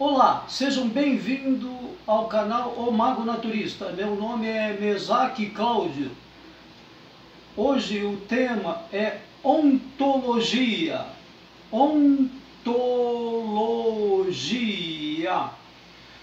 Olá, sejam bem-vindos ao canal O Mago Naturista. Meu nome é Mesaki Cláudio. Hoje o tema é ontologia. Ontologia.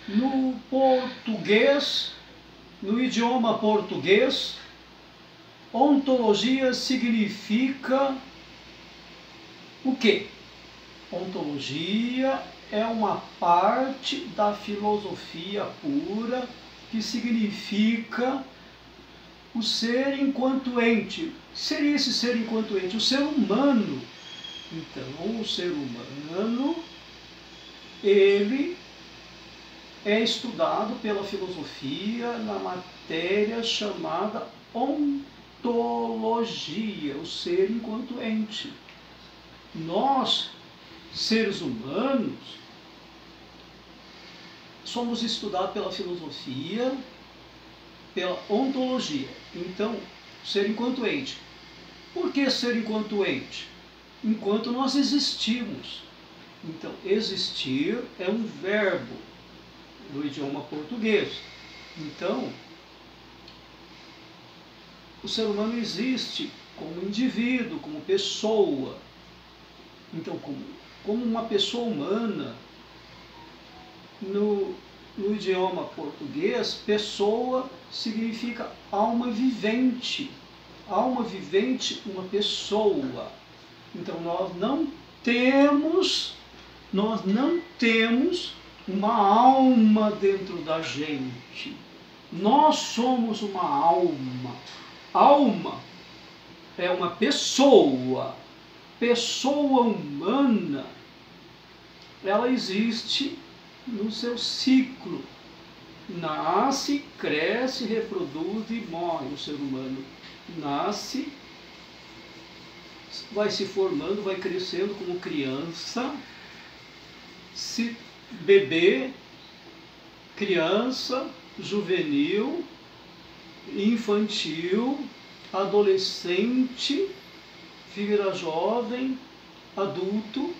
No português, no idioma português, ontologia significa o quê? Ontologia é uma parte da filosofia pura que significa o ser enquanto ente. O que seria esse ser enquanto ente? O ser humano. Então, o ser humano, ele é estudado pela filosofia na matéria chamada ontologia, o ser enquanto ente. Nós, seres humanos, somos estudados pela filosofia, pela ontologia. Então, ser enquanto ente. Por que ser enquanto ente? Enquanto nós existimos. Então, existir é um verbo do idioma português. Então, o ser humano existe como indivíduo, como pessoa. Então, como uma pessoa humana, no idioma português, pessoa significa alma vivente. Alma vivente, uma pessoa. Então, nós não temos uma alma dentro da gente. Nós somos uma alma. Alma é uma pessoa. Pessoa humana, ela existe no seu ciclo. Nasce, cresce, reproduz e morre o ser humano. Nasce, vai se formando, vai crescendo como criança, bebê, criança, juvenil, infantil, adolescente, vira jovem, adulto,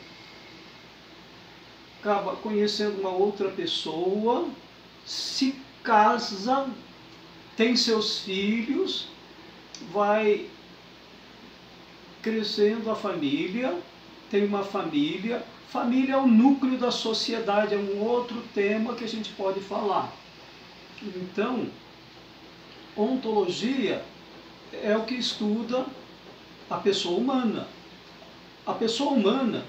acaba conhecendo uma outra pessoa, se casa, tem seus filhos, vai crescendo a família, tem uma família. Família é o núcleo da sociedade, é um outro tema que a gente pode falar. Então, ontologia é o que estuda a pessoa humana. A pessoa humana,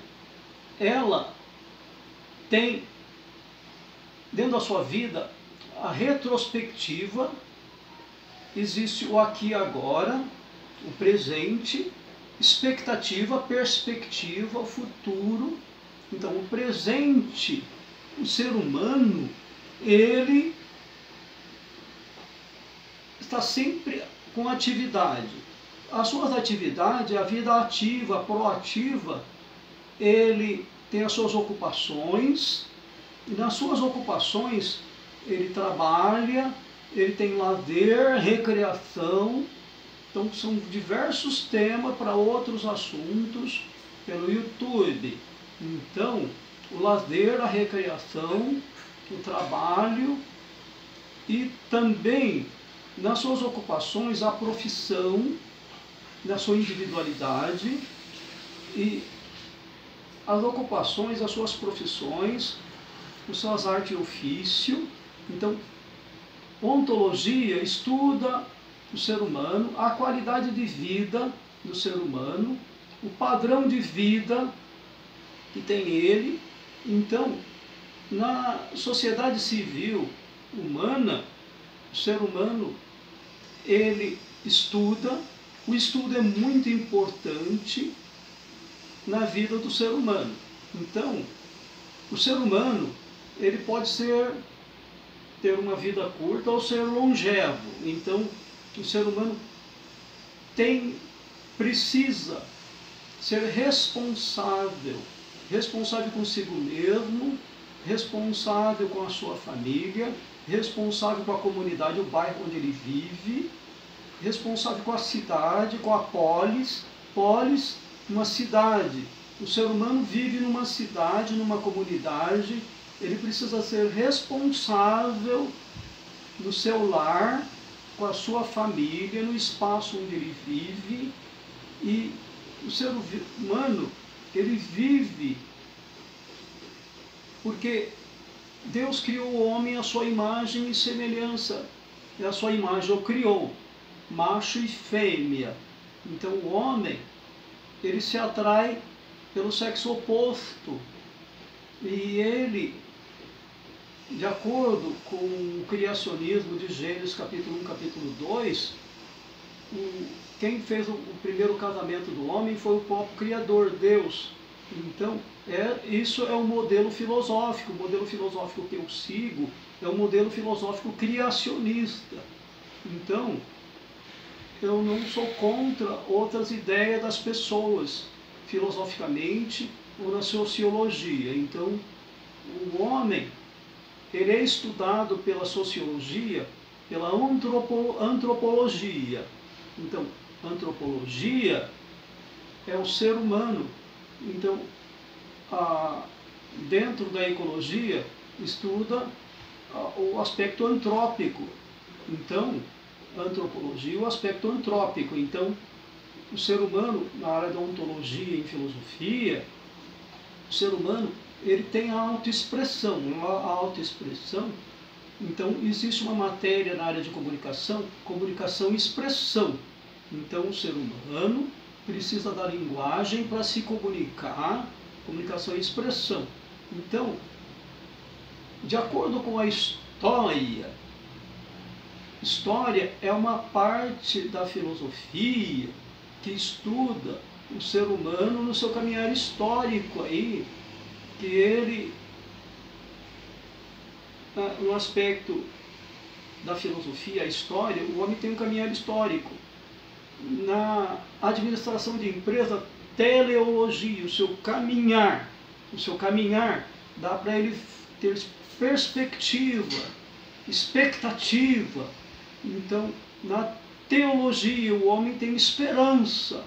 ela tem dentro da sua vida a retrospectiva, existe o aqui e agora, o presente, expectativa, perspectiva, o futuro. Então, o presente, o ser humano, ele está sempre com atividade. As suas atividades, a vida ativa, proativa, ele tem as suas ocupações, e nas suas ocupações ele trabalha, ele tem lazer, recreação. Então são diversos temas para outros assuntos pelo YouTube. Então, o lazer, a recreação, o trabalho e também nas suas ocupações a profissão, na sua individualidade, e as ocupações, as suas profissões, as suas artes e ofício. Então, ontologia estuda o ser humano, a qualidade de vida do ser humano, o padrão de vida que tem ele. Então, na sociedade civil humana, o ser humano, ele estuda. O estudo é muito importante na vida do ser humano. Então, o ser humano, ele pode ter uma vida curta ou ser longevo. Então, o ser humano precisa ser responsável consigo mesmo, responsável com a sua família, responsável com a comunidade, o bairro onde ele vive, responsável com a cidade, com a polis, uma cidade. O ser humano vive numa cidade, numa comunidade, ele precisa ser responsável no seu lar, com a sua família, no espaço onde ele vive. E o ser humano, ele vive porque Deus criou o homem à sua imagem e semelhança. E a sua imagem o criou, macho e fêmea. Então o homem, ele se atrai pelo sexo oposto. E ele, de acordo com o criacionismo de Gênesis capítulo 1, capítulo 2, quem fez o primeiro casamento do homem foi o próprio Criador, Deus. Então, isso é um modelo filosófico. O modelo filosófico que eu sigo é um modelo filosófico criacionista. Então, eu não sou contra outras ideias das pessoas, filosoficamente ou na sociologia. Então, o homem, ele é estudado pela sociologia, pela antropologia. Então, antropologia é o ser humano. Então, dentro da ecologia, estuda o aspecto antrópico. Então, antropologia, o aspecto antrópico. Então, o ser humano, na área da ontologia e filosofia, o ser humano, ele tem a autoexpressão. A autoexpressão, então, existe uma matéria na área de comunicação e expressão. Então, o ser humano precisa da linguagem para se comunicar, comunicação e expressão. Então, de acordo com a história é uma parte da filosofia que estuda o ser humano no seu caminhar histórico aí, que ele, no aspecto da filosofia, a história, o homem tem um caminhar histórico. Na administração de empresa, teleologia, o seu caminhar dá para ele ter perspectiva, expectativa. Então, na teologia, o homem tem esperança.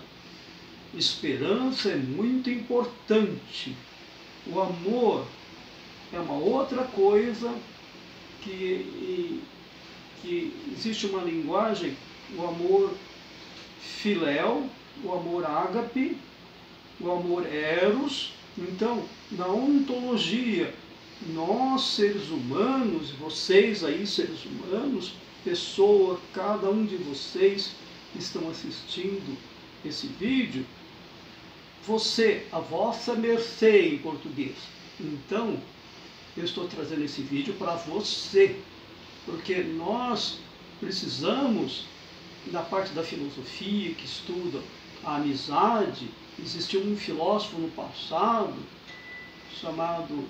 Esperança é muito importante. O amor é uma outra coisa que existe uma linguagem, o amor filéu, o amor ágape, o amor eros. Então, na ontologia, nós seres humanos, vocês aí seres humanos, pessoa, cada um de vocês que estão assistindo esse vídeo, você, a vossa mercê em português. Então, eu estou trazendo esse vídeo para você, porque nós precisamos, da parte da filosofia que estuda a amizade. Existiu um filósofo no passado chamado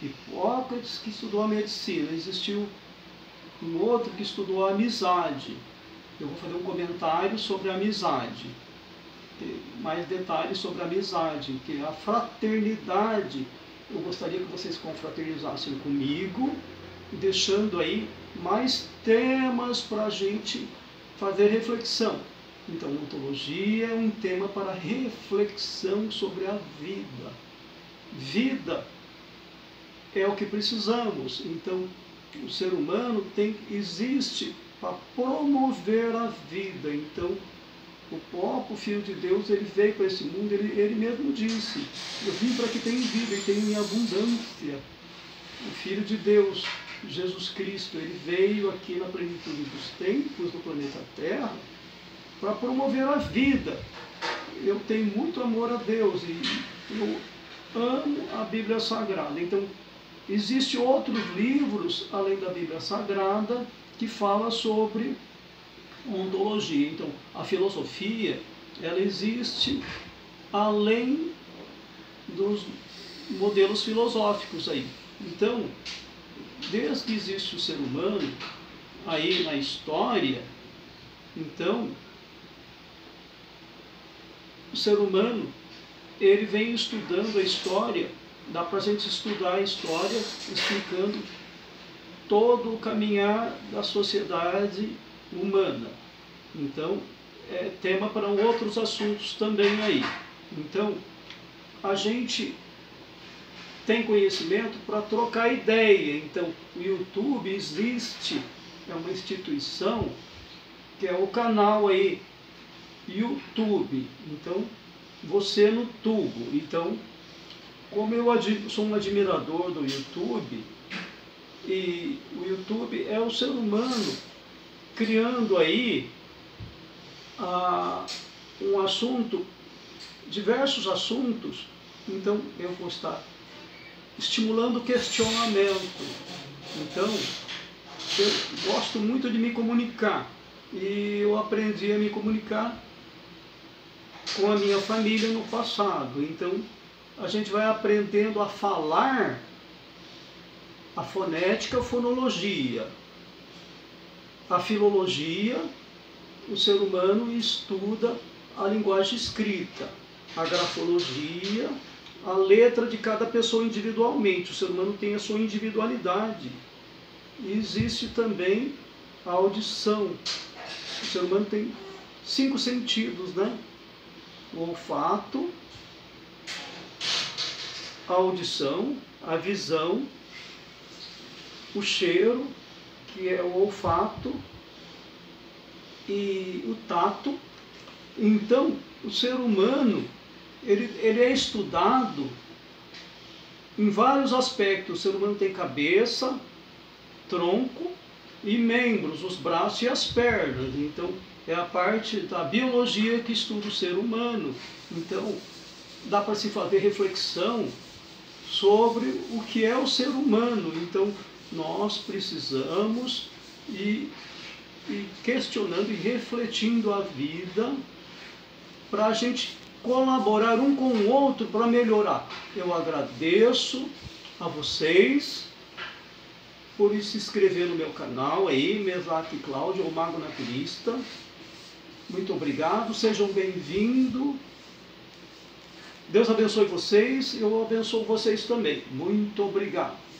Hipócrates, que estudou a medicina. Existiu um outro que estudou a amizade. Eu vou fazer um comentário sobre a amizade, mais detalhes sobre a amizade, que é a fraternidade. Eu gostaria que vocês confraternizassem comigo, deixando aí mais temas para a gente fazer reflexão. Então, ontologia é um tema para reflexão sobre a vida. Vida é o que precisamos. Então, o ser humano existe para promover a vida. Então, o próprio Filho de Deus, ele veio para esse mundo, ele mesmo disse: eu vim para que tenham vida e tenham em abundância. O Filho de Deus, Jesus Cristo, ele veio aqui na plenitude dos tempos, no planeta Terra, para promover a vida. Eu tenho muito amor a Deus e eu amo a Bíblia Sagrada. Então, existem outros livros, além da Bíblia Sagrada, que falam sobre ontologia. Então, a filosofia, ela existe além dos modelos filosóficos aí. Então, desde que existe o ser humano aí na história, então, o ser humano, ele vem estudando a história. Dá para a gente estudar a história explicando todo o caminhar da sociedade humana. Então, é tema para outros assuntos também aí. Então, a gente tem conhecimento para trocar ideia. Então, o YouTube existe, é uma instituição que é o canal aí, YouTube. Então, você no tubo. Então, como eu sou um admirador do YouTube, e o YouTube é o ser humano criando aí um assunto, diversos assuntos, então eu vou estar estimulando o questionamento. Então, eu gosto muito de me comunicar, e eu aprendi a me comunicar com a minha família no passado. Então, a gente vai aprendendo a falar a fonética, a fonologia, a filologia. O ser humano estuda a linguagem escrita, a grafologia, a letra de cada pessoa individualmente. O ser humano tem a sua individualidade. E existe também a audição. O ser humano tem 5 sentidos, né? O olfato, a audição, a visão, o cheiro, que é o olfato, e o tato. Então, o ser humano, ele é estudado em vários aspectos. O ser humano tem cabeça, tronco e membros, os braços e as pernas. Então, é a parte da biologia que estuda o ser humano. Então, dá para se fazer reflexão sobre o que é o ser humano. Então, nós precisamos ir questionando e refletindo a vida para a gente colaborar um com o outro para melhorar. Eu agradeço a vocês por se inscrever no meu canal aí, Mesaque Cláudio, o Mago Naturista. Muito obrigado, sejam bem-vindos. Deus abençoe vocês, eu abençoo vocês também. Muito obrigado.